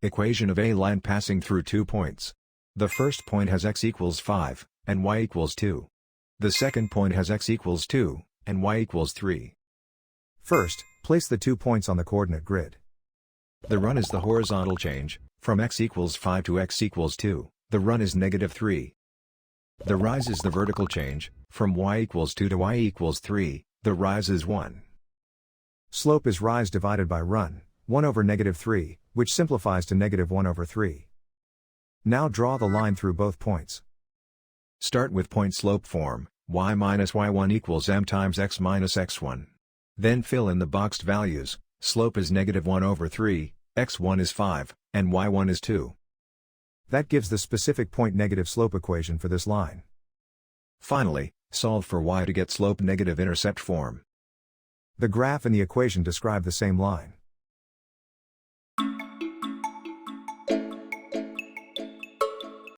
Equation of a line passing through 2 points. The first point has x equals 5, and y equals 2. The second point has x equals 2, and y equals 3. First, place the 2 points on the coordinate grid. The run is the horizontal change, from x equals 5 to x equals 2, the run is -3. The rise is the vertical change, from y equals 2 to y equals 3, the rise is 1. Slope is rise divided by run, 1 over -3, which simplifies to -1 over 3. Now draw the line through both points. Start with point slope form, y minus y1 equals m times x minus x1. Then fill in the boxed values, slope is -1 over 3, x1 is 5, and y1 is 2. That gives the specific point negative slope equation for this line. Finally, solve for y to get slope negative intercept form. The graph and the equation describe the same line.